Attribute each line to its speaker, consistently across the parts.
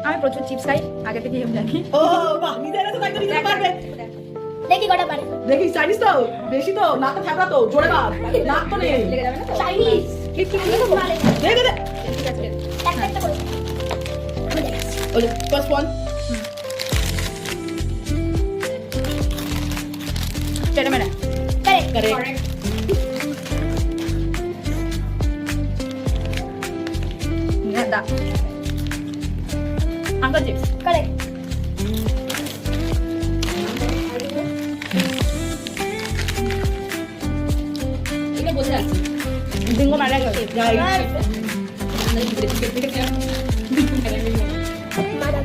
Speaker 1: আমি প্রচুর চিপস খাই আগে থেকে আমি জানি।
Speaker 2: ও বাহ, নিজেরা তো তাই নিজে পারবে।
Speaker 3: দেখি কটা পারে।
Speaker 2: দেখি চাইনিজ তো বেশি তো নাক ফেবরা তো জোরে বাদ নাক তো নেই।
Speaker 1: লেগে যাবে না তো?
Speaker 3: চাইনিজ
Speaker 2: কি দে দে দে
Speaker 1: ঠিক আছে।
Speaker 3: একটা একটা করে আমি দেখাচ্ছি।
Speaker 2: ওই ফার্স্ট ওয়ান
Speaker 1: টেরা মেরা
Speaker 3: কারেক্ট
Speaker 2: কারেক্ট
Speaker 1: দা আঙ্কেল চিপস
Speaker 3: কারেক্ট
Speaker 1: এটা বসে যাচ্ছে বিঙ্গো মারা গেছে
Speaker 2: right
Speaker 3: madam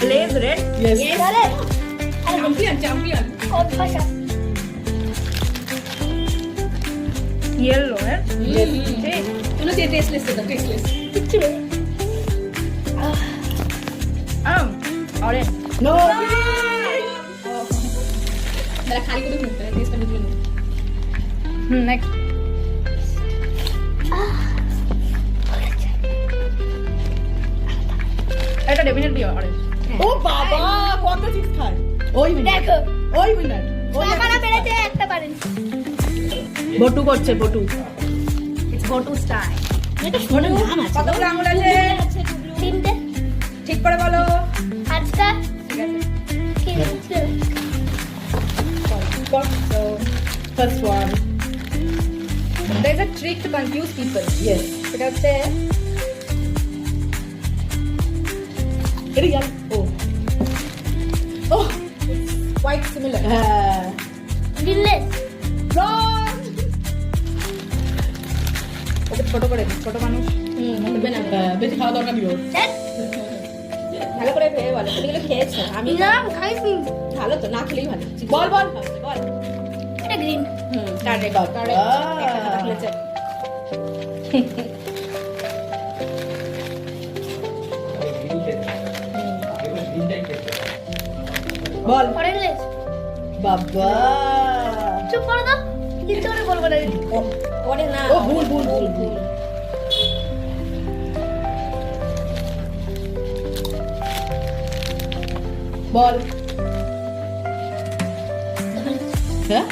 Speaker 1: Lay's red
Speaker 2: yes
Speaker 3: correct আরে
Speaker 1: চ্যাম্পিয়ন
Speaker 3: অভ্যাস
Speaker 1: येलो है
Speaker 2: Yes.
Speaker 1: तूने से टेस्टलेस था टेस्टलेस
Speaker 3: কিচ্ছু নেই
Speaker 1: ऑरेंज
Speaker 2: নো
Speaker 1: मेरा खाली को तो मिलता है टेस्ट करने के लिए नेक्स्ट এটা ডেফিনেটলি অরেঞ্জ
Speaker 2: ও বাবা কত চিপস খায় ওই উইনার
Speaker 3: দেখো
Speaker 2: ওই উইনার
Speaker 3: টাকাটা বেড়েছে একটা পারেন
Speaker 2: বটু করছে বটু
Speaker 1: ইটস গো টু স্টাইল
Speaker 2: এটা শোনে নাম আছে
Speaker 1: কতগুলো আঙুল আছে
Speaker 3: তিনটে
Speaker 1: ঠিক করে বলো
Speaker 3: আটটা
Speaker 1: ঠিক আছে
Speaker 3: তিনটে
Speaker 2: first one
Speaker 1: there is a trick to confuse people
Speaker 2: yes
Speaker 1: এটা হচ্ছে
Speaker 2: এটা ইয়ার ও ও
Speaker 1: quite similar
Speaker 2: হ্যাঁ
Speaker 3: দিল্লে
Speaker 2: রং
Speaker 1: ওকে ছোট করে দিই, ছোট মানুষ উঠবে না
Speaker 2: বেশি খাওয়া দরকার নেই ওর।
Speaker 3: স্যার
Speaker 1: ভালো করে ভেবে বলো এগুলো খেয়েছো আমি
Speaker 3: না খাইছি
Speaker 1: ভালো তো না খেলেই ভালো
Speaker 2: বল বল
Speaker 1: বল
Speaker 3: এটা গ্রিন
Speaker 1: কারেক্ট কারেক্ট একটা কথা খেলেছে
Speaker 2: বল
Speaker 3: অরেঞ্জ
Speaker 2: বাবা
Speaker 3: চুপ করো তো কিচ্ছু করে বলবো না
Speaker 1: ওরে না
Speaker 2: ও ভুল ভুল ভুল ভুল বল হ্যাঁ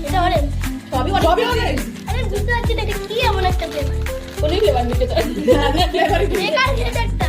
Speaker 3: এটা অরেঞ্জ
Speaker 1: সবই
Speaker 2: সবই অরেঞ্জ
Speaker 3: আরে বুঝতে পারছি না এটা কি এমন একটা ফ্লেভার
Speaker 1: কোনই ফ্লেভার নিতে তো
Speaker 2: ফ্লেভারই
Speaker 3: বেকার খেতে একটা